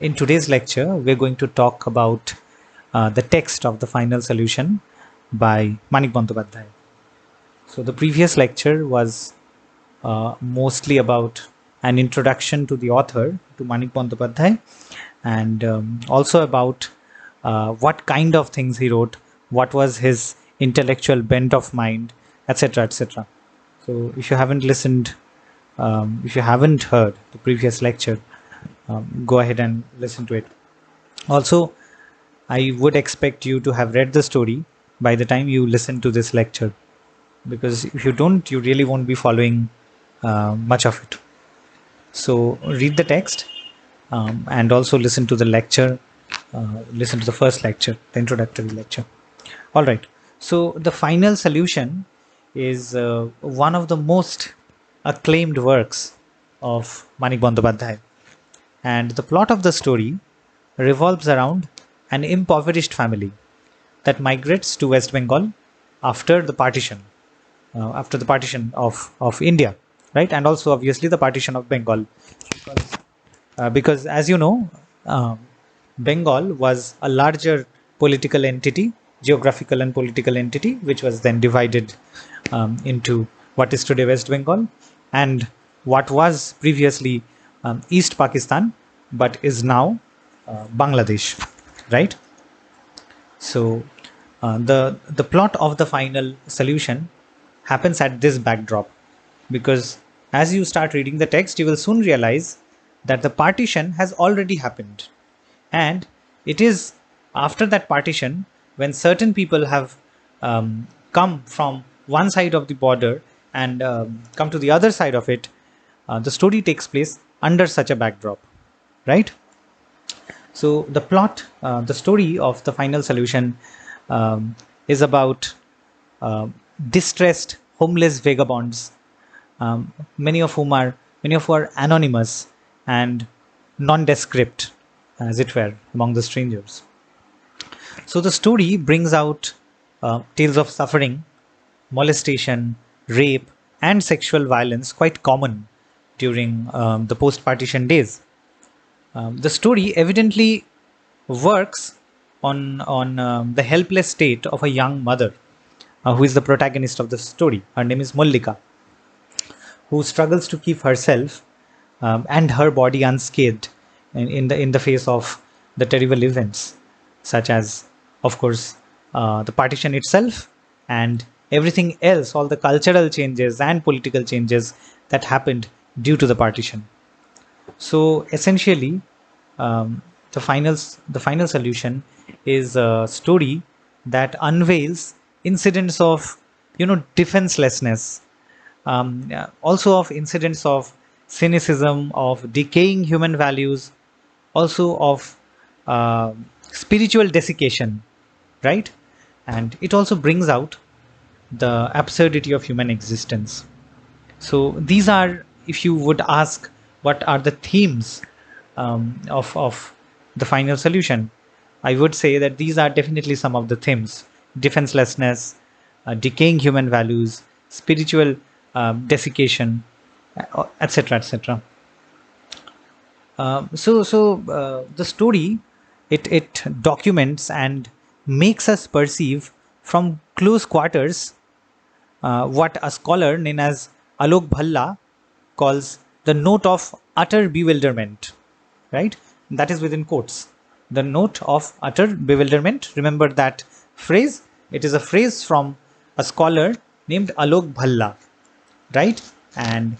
In today's lecture, we're going to talk about the text of the final solution by Manik Bandyopadhyay. So the previous lecture was mostly about an introduction to the author, to Manik Bandyopadhyay, and also about what kind of things he wrote, what was his intellectual bent of mind, etc., etc. So if you haven't listened, if you haven't heard the previous lecture, go ahead and listen to it. Also, I would expect you to have read the story by the time you listen to this lecture, because if you don't, you really won't be following much of it. So read the text and also listen to the lecture, listen to the first lecture, the introductory lecture. All right. So the final solution is one of the most acclaimed works of Manik Bandyopadhyay. And the plot of the story revolves around an impoverished family that migrates to West Bengal after the partition of India, right? And also, obviously, the partition of Bengal. Because as you know, Bengal was a larger political entity, geographical and political entity, which was then divided into what is today West Bengal and what was previously East Pakistan, but is now Bangladesh, right? So the plot of the final solution happens at this backdrop, because as you start reading the text, you will soon realize that the partition has already happened, and it is after that partition, when certain people have come from one side of the border and come to the other side of it, the story takes place under such a backdrop, right? So the plot, the story of the final solution is about distressed, homeless vagabonds, many of whom are anonymous and nondescript, as it were, among the strangers. So the story brings out tales of suffering, molestation, rape, and sexual violence, quite common during the post-partition days. The story evidently works on the helpless state of a young mother, who is the protagonist of the story. Her name is Mallika, who struggles to keep herself and her body unscathed in the face of the terrible events, such as, of course, the partition itself and everything else, all the cultural changes and political changes that happened due to the partition. So essentially, the final solution is a story that unveils incidents of defenselessness, also of incidents of cynicism, of decaying human values, also of spiritual desiccation, right? And it also brings out the absurdity of human existence. So these are, if you would ask, what are the themes of the final solution, I would say that these are definitely some of the themes: defenselessness, decaying human values, spiritual desiccation, etc., etc. The story, it documents and makes us perceive from close quarters what a scholar known as Alok Bhalla calls the note of utter bewilderment, right? That is within quotes. The note of utter bewilderment. Remember that phrase? It is a phrase from a scholar named Alok Bhalla, right? And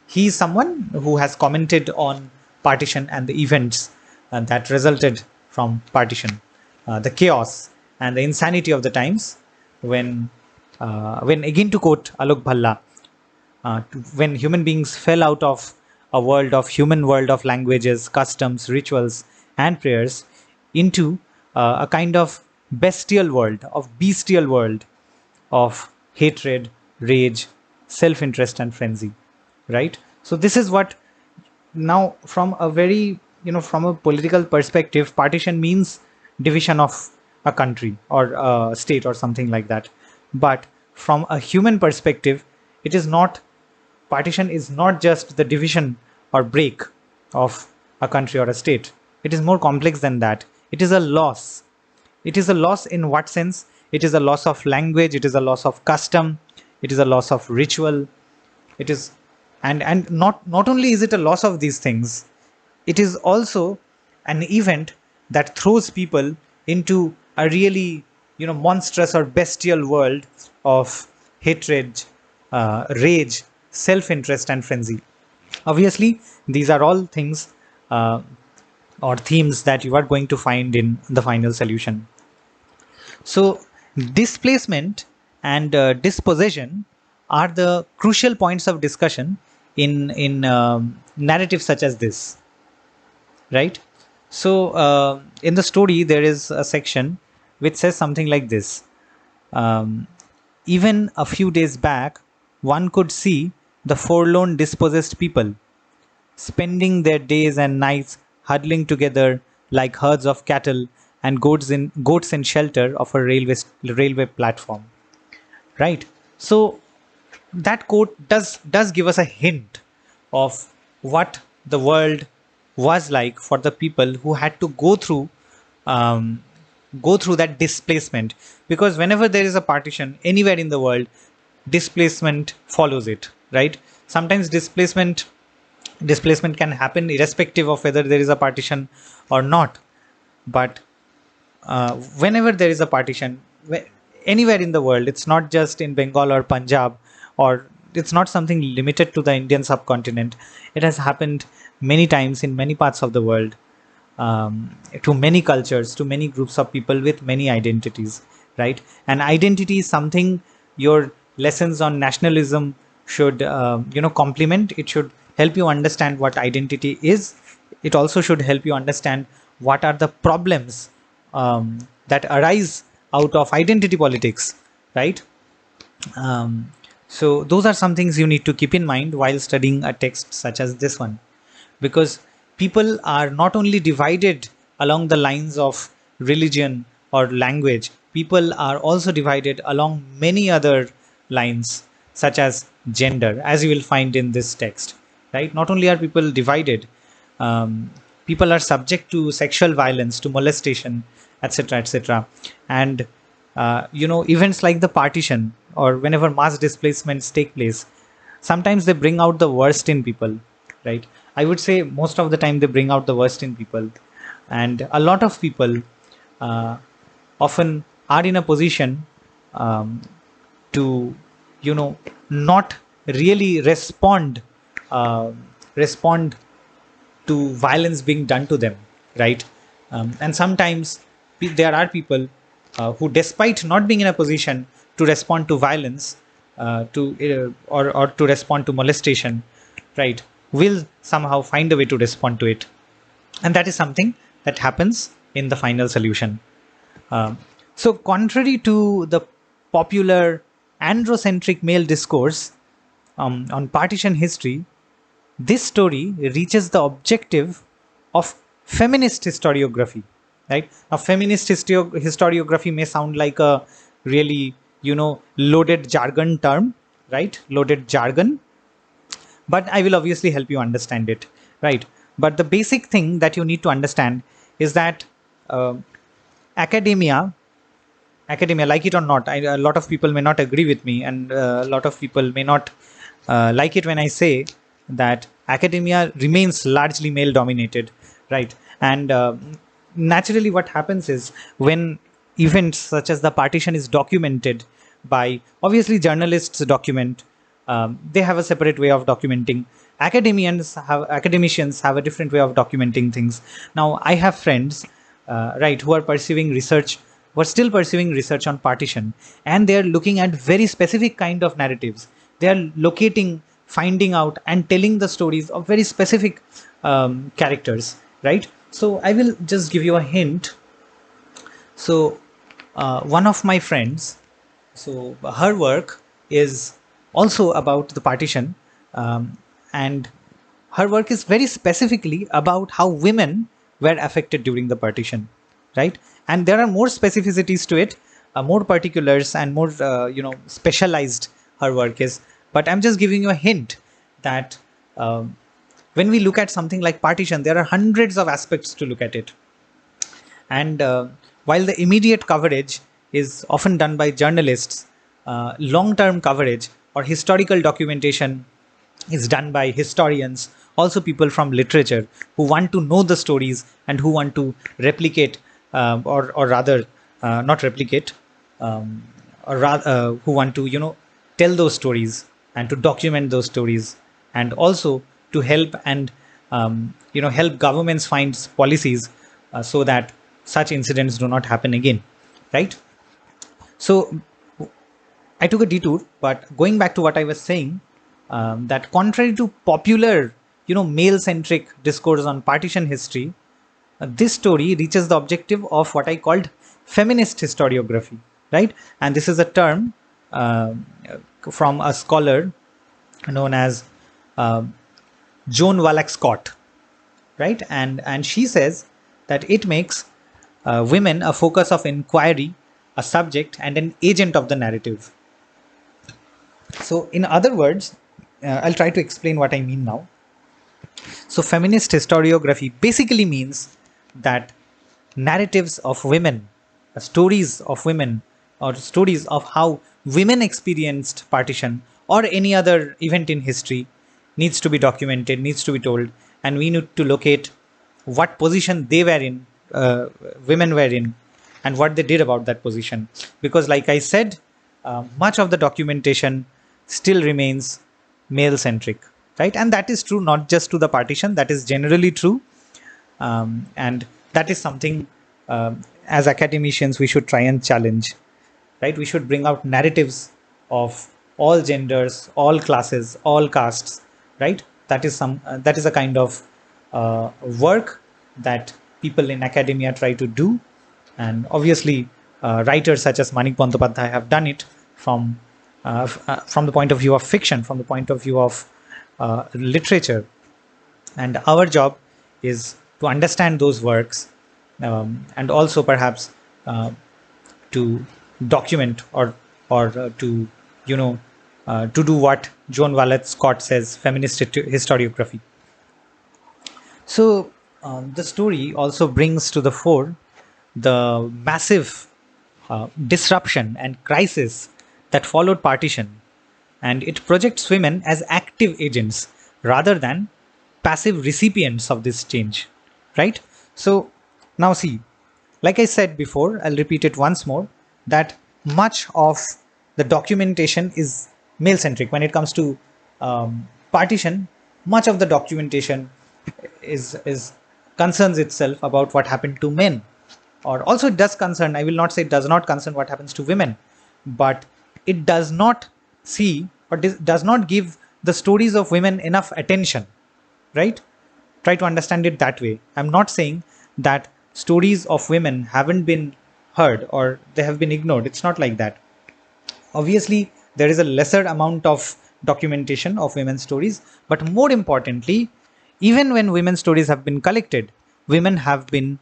he is someone who has commented on partition and the events that resulted from partition, the chaos and the insanity of the times, when again, to quote Alok Bhalla, when human beings fell out of a human world of languages, customs, rituals, and prayers into a kind of bestial world of hatred, rage, self-interest, and frenzy, right? So this is what, now, from a very, from a political perspective, partition means division of a country or a state or something like that. But from a human perspective, it is not, partition is not just the division or break of a country or a state. It is more complex than that. It is a loss. It is a loss in what sense? It is a loss of language, it is a loss of custom, it is a loss of ritual. It is, and not only is it a loss of these things, it is also an event that throws people into a really, monstrous or bestial world of hatred, rage, self-interest, and frenzy. Obviously, these are all things or themes that you are going to find in the final solution. So, displacement and dispossession are the crucial points of discussion in narratives such as this, right? So, in the story, there is a section which says something like this. Um, Even a few days back, one could see the forlorn, dispossessed people spending their days and nights huddling together like herds of cattle and goats in shelter of a railway platform. Right. So that quote does give us a hint of what the world was like for the people who had to um, go through that displacement, because whenever there is a partition anywhere in the world, displacement follows it, right? Sometimes displacement can happen irrespective of whether there is a partition or not, but whenever there is a partition anywhere in the world, it's not just in Bengal or Punjab, or it's not something limited to the Indian subcontinent. It has happened many times in many parts of the world, to many cultures, to many groups of people with many identities, right? And identity is something your lessons on nationalism should, complement. It should help you understand what identity is. It also should help you understand what are the problems that arise out of identity politics, right? So those are some things you need to keep in mind while studying a text such as this one, because people are not only divided along the lines of religion or language, people are also divided along many other lines, such as gender, as you will find in this text, right? Not only are people divided, um, people are subject to sexual violence, to molestation, etc., etc. And events like the partition or whenever mass displacements take place, sometimes they bring out the worst in people, right? I would say most of the time they bring out the worst in people, and a lot of people uh, often are in a position um, to, not really uh, respond to violence being done to them, right? And sometimes there are people who, despite not being in a position to respond to violence, or to respond to molestation, right, will somehow find a way to respond to it, and that is something that happens in the final solution. So, contrary to the popular androcentric male discourse on partition history, this story reaches the objective of feminist historiography. Right now, feminist historiography may sound like a really, loaded jargon term, right? Loaded jargon, but I will obviously help you understand it, right? But the basic thing that you need to understand is that uh, academia academia, like it or not, a lot of people may not agree with me, and a lot of people may not like it when I say that academia remains largely male dominated, right? And naturally what happens is, when events such as the partition is documented by, obviously journalists document, they have a separate way of documenting. Academicians have a different way of documenting things. Now I have friends, right, who are pursuing research, who are still pursuing research on partition, and they are looking at very specific kind of narratives. They are locating, finding out, and telling the stories of very specific characters, right? So I will just give you a hint. So one of my friends, so her work is also about the partition, and her work is very specifically about how women were affected during the partition, right? And there are more specificities to it, more particulars, and more specialized her work is. But I'm just giving you a hint that um, when we look at something like partition, there are hundreds of aspects to look at it. And while the immediate coverage is often done by journalists, long term coverage or historical documentation is done by historians, also people from literature who want to know the stories and who want to replicate, or rather, not replicate, um, or rather, who want to, tell those stories and to document those stories, and also to help and help governments find policies so that such incidents do not happen again, right? So I took a detour, but going back to what I was saying, that contrary to popular, male-centric discourse on partition history, this story reaches the objective of what I called feminist historiography, right? And this is a term uh, from a scholar known as uh, Joan Wallach Scott, right? And she says that it makes women a focus of inquiry, a subject, and an agent of the narrative. So, in other words, I'll try to explain what I mean now. So, feminist historiography basically means that narratives of women, stories of women, or stories of how women experienced partition or any other event in history needs to be documented, needs to be told, and we need to locate what position they were in, women were in, and what they did about that position. Because, like I said, much of the documentation still remains male centric, right? And that is true not just to the partition, that is generally true. And that is something, as academicians, we should try and challenge, right? We should bring out narratives of all genders, all classes, all castes, right? That is a kind of work that people in academia try to do, and obviously writers such as Manik Bandyopadhyay have done it from the point of view of fiction, from the point of view of literature. And our job is to understand those works, and also perhaps to document, or to do what Joan Wallach Scott says, feminist historiography. So the story also brings to the fore the massive disruption and crisis that followed partition, and it projects women as active agents rather than passive recipients of this change, right? So now see, like I said before, I'll repeat it once more, that much of the documentation is male centric. When it comes to partition, much of the documentation is concerns itself about what happened to men, or also it does concern, I will not say it does not concern what happens to women, but it does not see, or does not give the stories of women enough attention, right? Try to understand it that way. I'm not saying that stories of women haven't been heard or they have been ignored. It's not like that. Obviously, there is a lesser amount of documentation of women's stories, but more importantly, even when women's stories have been collected, women have been,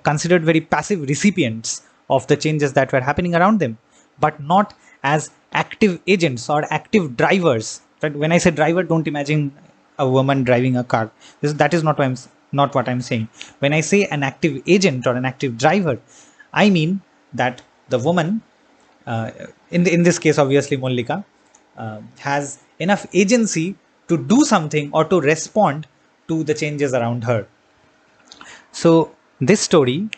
considered very passive recipients of the changes that were happening around them, but not as active agents or active drivers. Right? When I say driver, don't imagine a woman driving a car. That is not what I'm saying. When I say an active agent or an active driver, I mean that the woman, in this case, obviously Mollika, has enough agency to do something or to respond to the changes around her. So this story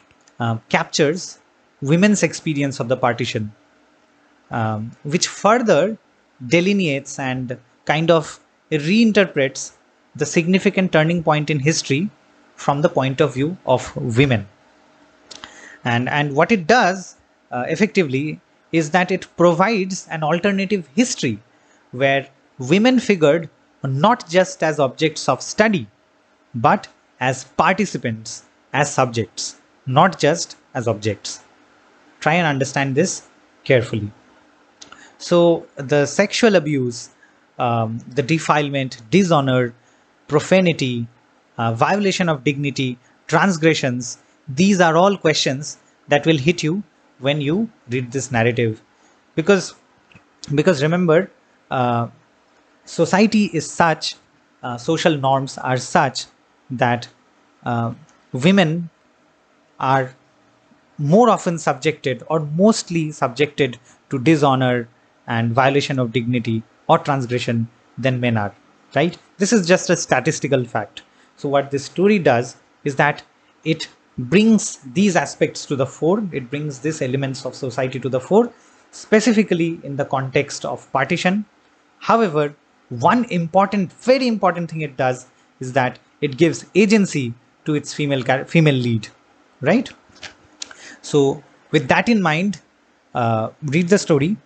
captures women's experience of the partition, which further delineates and kind of reinterprets the significant turning point in history from the point of view of women. And what it does effectively is that it provides an alternative history where women figured not just as objects of study, but as participants, as subjects, not just as objects. Try and understand this carefully. So, the sexual abuse, the defilement, dishonor, profanity, violation of dignity, transgressions, these are all questions that will hit you when you read this narrative. Because remember, society is such social norms are such that women are more often subjected or mostly subjected to dishonor and violation of dignity or transgression than men are, right? This is just a statistical fact. So what this story does is that it brings these aspects to the fore, it brings these elements of society to the fore, specifically in the context of partition. However, one important, very important thing it does is that it gives agency to its female lead, right? So, with that in mind, read the story,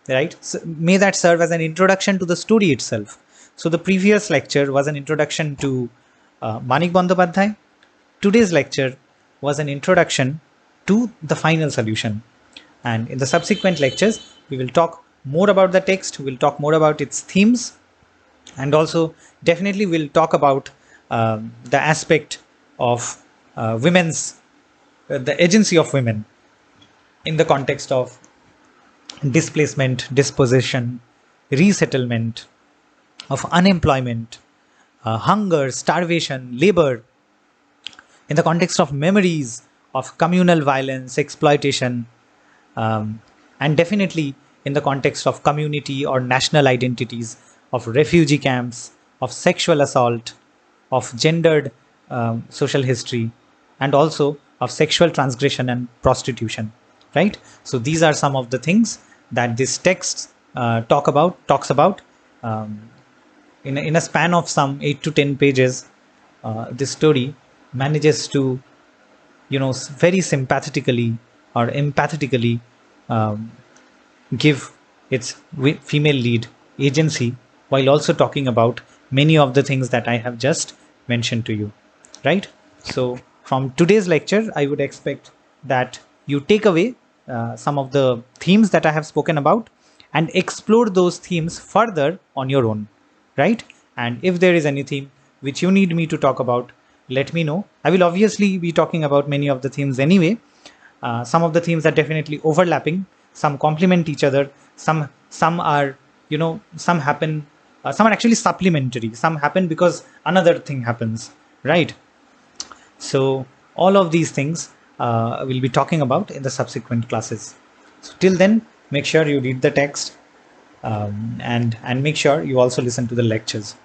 right? So may that serve as an introduction to the story itself. So, the previous lecture was an introduction to Manik Bandyopadhyay. Today's lecture was an introduction to the final solution. And in the subsequent lectures, we will talk more about the text, we will talk more about its themes, and also definitely we'll talk about the aspect of the agency of women in the context of displacement, dispossession, resettlement, of unemployment, hunger, starvation, labor, in the context of memories of communal violence, exploitation, and definitely in the context of community or national identities, of refugee camps, of sexual assault, of gendered social history, and also of sexual transgression and prostitution, right? So these are some of the things that this text talks about. In a span of some 8 to 10 pages, this story manages to, very sympathetically or empathetically give its female lead agency, while also talking about many of the things that I have just mentioned to you, right? So from today's lecture, I would expect that you take away some of the themes that I have spoken about and explore those themes further on your own, right? And if there is any theme which you need me to talk about, let me know. I will obviously be talking about many of the themes anyway. Some of the themes are definitely overlapping, some complement each other, some are, some happen, some are actually supplementary, some happen because another thing happens, right? So all of these things we'll be talking about in the subsequent classes. So till then, make sure you read the text, and make sure you also listen to the lectures.